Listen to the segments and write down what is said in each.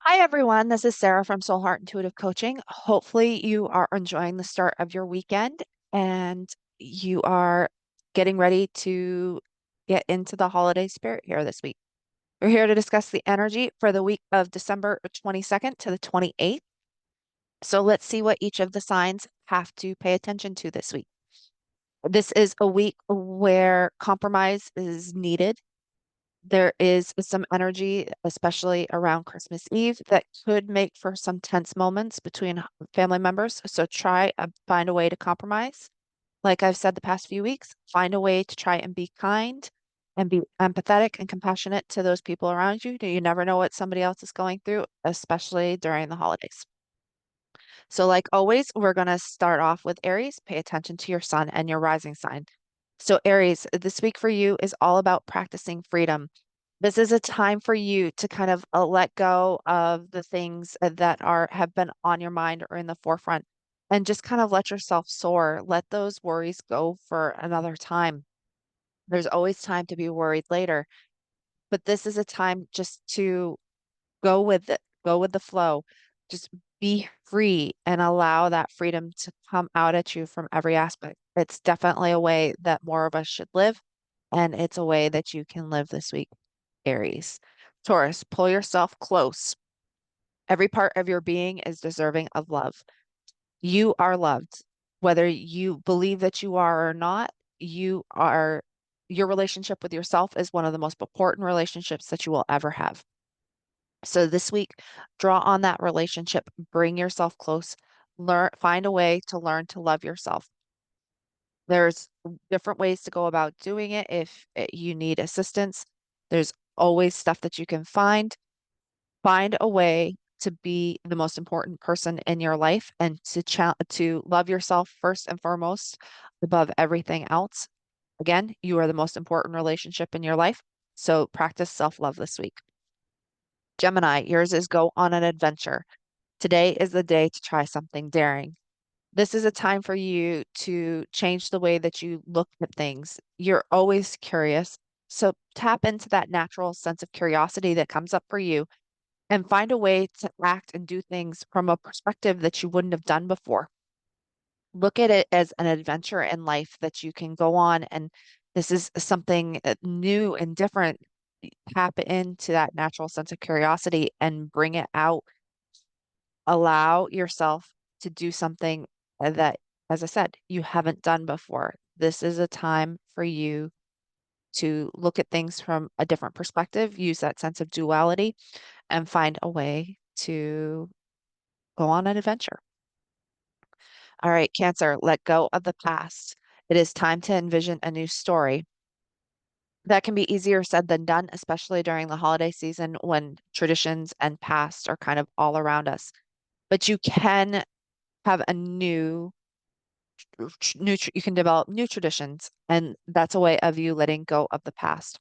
Hi, everyone. This is Sarah from Soul Heart Intuitive Coaching. Hopefully, you are enjoying the start of your weekend and you are getting ready to get into the holiday spirit here this week. We're here to discuss the energy for the week of December 22nd to the 28th. So let's see what each of the signs have to pay attention to this week. This is a week where compromise is needed. There is some energy, especially around Christmas Eve, that could make for some tense moments between family members. So try find a way to compromise. Like I've said the past few weeks, find a way to try and be kind and be empathetic and compassionate to those people around you. You never know what somebody else is going through, especially during the holidays. So, like always, we're going to start off with Aries. Pay attention to your sun and your rising sign. So, Aries, this week for you is all about practicing freedom. This is a time for you to kind of let go of the things that are have been on your mind or in the forefront and just kind of let yourself soar. Let those worries go for another time. There's always time to be worried later, but this is a time just to go with it, go with the flow. Just be free and allow that freedom to come out at you from every aspect. It's definitely a way that more of us should live, and it's a way that you can live this week, Aries. Taurus, pull yourself close. Every part of your being is deserving of love. You are loved. Whether you believe that you are or not, you are, your relationship with yourself is one of the most important relationships that you will ever have. So this week, draw on that relationship, bring yourself close, learn, find a way to learn to love yourself. There's different ways to go about doing it. If you need assistance, there's always stuff that you can find. Find a way to be the most important person in your life and to love yourself first and foremost above everything else. Again, you are the most important relationship in your life. So practice self-love this week. Gemini, yours is go on an adventure. Today is the day to try something daring. This is a time for you to change the way that you look at things. You're always curious. So tap into that natural sense of curiosity that comes up for you and find a way to act and do things from a perspective that you wouldn't have done before. Look at it as an adventure in life that you can go on, and this is something new and different. Tap into that natural sense of curiosity and bring it out. Allow yourself to do something that, as I said, you haven't done before. This is a time for you to look at things from a different perspective, use that sense of duality, and find a way to go on an adventure. All right, Cancer, let go of the past. It is time to envision a new story. That can be easier said than done, especially during the holiday season when traditions and past are kind of all around us. But you can have a you can develop new traditions, and that's a way of you letting go of the past.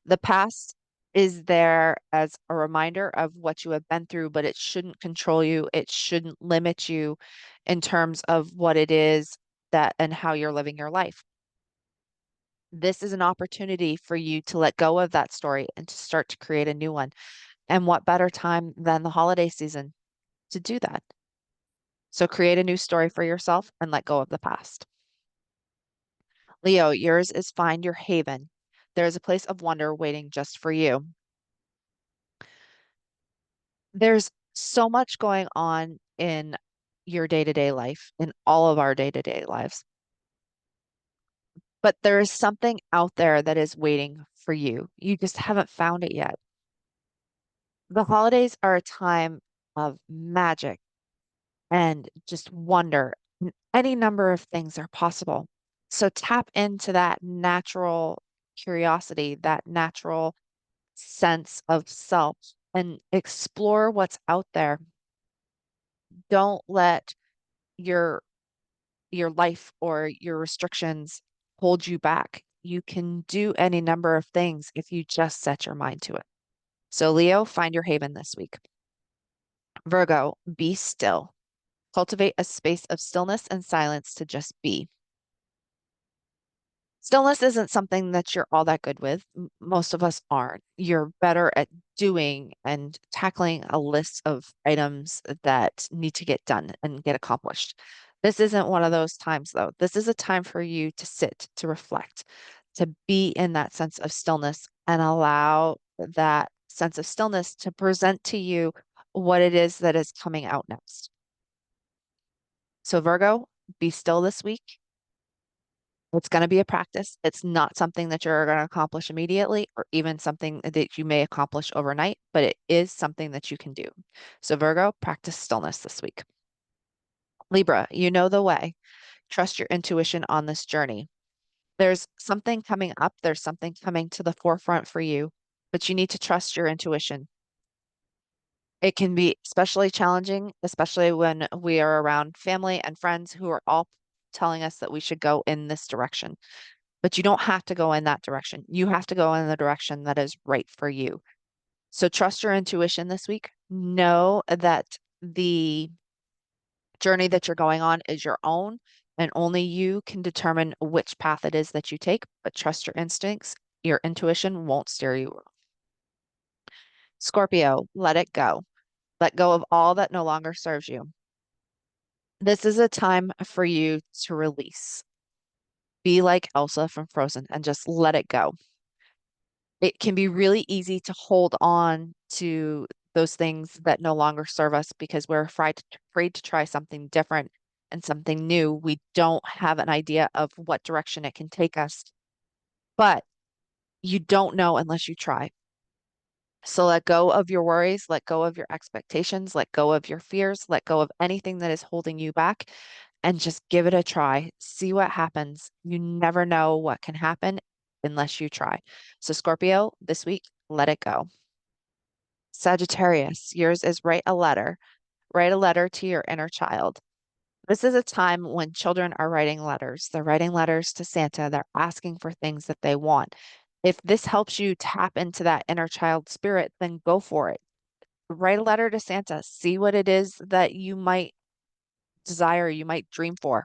The past is there as a reminder of what you have been through, but it shouldn't control you. It shouldn't limit you in terms of what it is that and how you're living your life. This is an opportunity for you to let go of that story and to start to create a new one. And what better time than the holiday season to do that? So create a new story for yourself and let go of the past. Leo, yours is find your haven. There is a place of wonder waiting just for you. There's so much going on in your day-to-day life, in all of our day-to-day lives, but there is something out there that is waiting for you. You just haven't found it yet. The holidays are a time of magic and just wonder. Any number of things are possible. So tap into that natural curiosity, that natural sense of self, and explore what's out there. Don't let your your life or your restrictions hold you back. You can do any number of things if you just set your mind to it. So Leo, find your haven this week. Virgo, be still. Cultivate a space of stillness and silence to just be. Stillness isn't something that you're all that good with. Most of us aren't. You're better at doing and tackling a list of items that need to get done and get accomplished. This isn't one of those times, though. This is a time for you to sit, to reflect, to be in that sense of stillness and allow that sense of stillness to present to you what it is that is coming out next. So, Virgo, be still this week. It's going to be a practice. It's not something that you're going to accomplish immediately or even something that you may accomplish overnight, but it is something that you can do. So, Virgo, practice stillness this week. Libra, you know the way. Trust your intuition on this journey. There's something coming up, there's something coming to the forefront for you, but you need to trust your intuition. It can be especially challenging, especially when we are around family and friends who are all telling us that we should go in this direction. But you don't have to go in that direction. You have to go in the direction that is right for you. So trust your intuition this week. Know that the journey that you're going on is your own, and only you can determine which path it is that you take, but trust your instincts. Your intuition won't steer you wrong. Scorpio, let it go. Let go of all that no longer serves you. This is a time for you to release. Be like Elsa from Frozen and just let it go. It can be really easy to hold on to those things that no longer serve us because we're afraid to try something different and something new. We don't have an idea of what direction it can take us, but you don't know unless you try. So let go of your worries, let go of your expectations, let go of your fears, let go of anything that is holding you back, and just give it a try. See what happens. You never know what can happen unless you try. So, Scorpio, this week, let it go. Sagittarius, yours is write a letter. Write a letter to your inner child. This is a time when children are writing letters. They're writing letters to Santa. They're asking for things that they want. If this helps you tap into that inner child spirit, then go for it. Write a letter to Santa. See what it is that you might desire, you might dream for.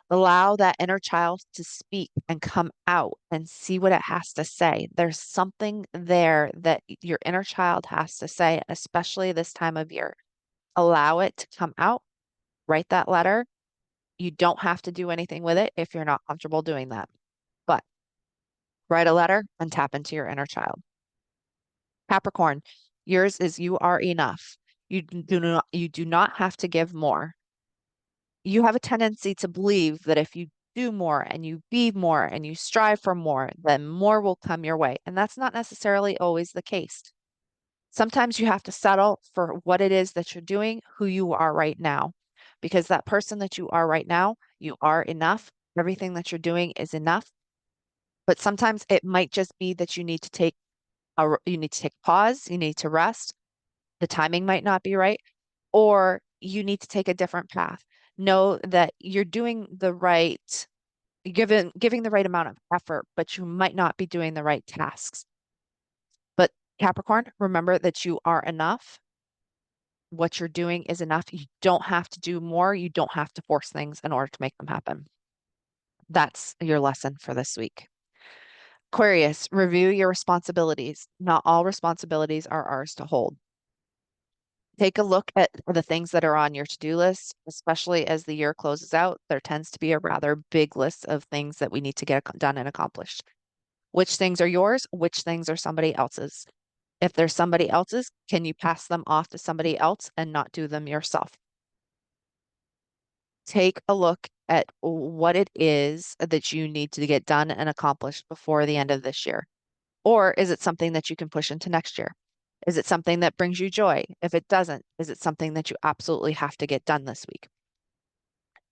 Allow that inner child to speak and come out and see what it has to say. There's something there that your inner child has to say, especially this time of year. Allow it to come out. Write that letter. You don't have to do anything with it if you're not comfortable doing that. But write a letter and tap into your inner child. Capricorn, yours is you are enough. You do not have to give more. You have a tendency to believe that if you do more and you be more and you strive for more, then more will come your way. And that's not necessarily always the case. Sometimes you have to settle for what it is that you're doing, who you are right now, because that person that you are right now, you are enough. Everything that you're doing is enough. But sometimes it might just be that you need to take a pause, you need to rest. The timing might not be right, or you need to take a different path. Know that you're doing the right, giving the right amount of effort, but you might not be doing the right tasks. But Capricorn, remember that you are enough. What you're doing is enough. You don't have to do more. You don't have to force things in order to make them happen. That's your lesson for this week. Aquarius, review your responsibilities. Not all responsibilities are ours to hold. Take a look at the things that are on your to-do list, especially as the year closes out. There tends to be a rather big list of things that we need to get done and accomplished. Which things are yours? Which things are somebody else's? If there's somebody else's, can you pass them off to somebody else and not do them yourself? Take a look at what it is that you need to get done and accomplished before the end of this year. Or is it something that you can push into next year? Is it something that brings you joy? If it doesn't, is it something that you absolutely have to get done this week?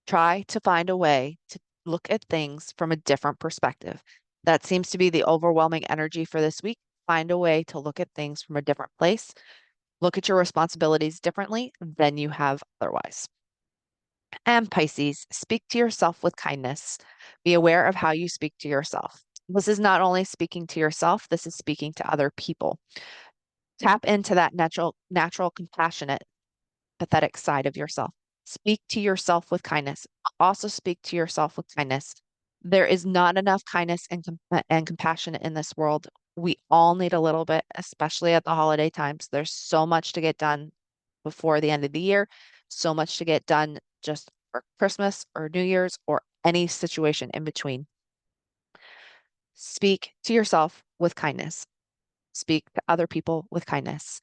Try to find a way to look at things from a different perspective. That seems to be the overwhelming energy for this week. Find a way to look at things from a different place. Look at your responsibilities differently than you have otherwise. And Pisces, speak to yourself with kindness. Be aware of how you speak to yourself. This is not only speaking to yourself, this is speaking to other people. Tap into that natural, compassionate, pathetic side of yourself. Speak to yourself with kindness. Also speak to yourself with kindness. There is not enough kindness and compassion in this world. We all need a little bit, especially at the holiday times. There's so much to get done before the end of the year, so much to get done just for Christmas or New Year's or any situation in between. Speak to yourself with kindness. Speak to other people with kindness.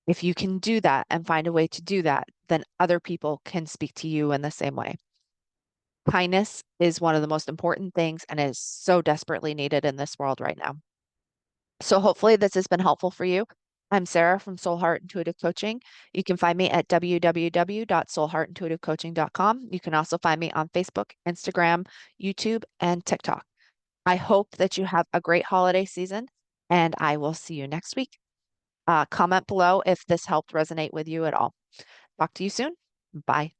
If you can do that and find a way to do that, then other people can speak to you in the same way. Kindness is one of the most important things and is so desperately needed in this world right now. So hopefully this has been helpful for you. I'm Sarah from Soul Heart Intuitive Coaching. You can find me at www.soulheartintuitivecoaching.com. You can also find me on Facebook, Instagram, YouTube, and TikTok. I hope that you have a great holiday season, and I will see you next week. Comment below if this helped resonate with you at all. Talk to you soon. Bye.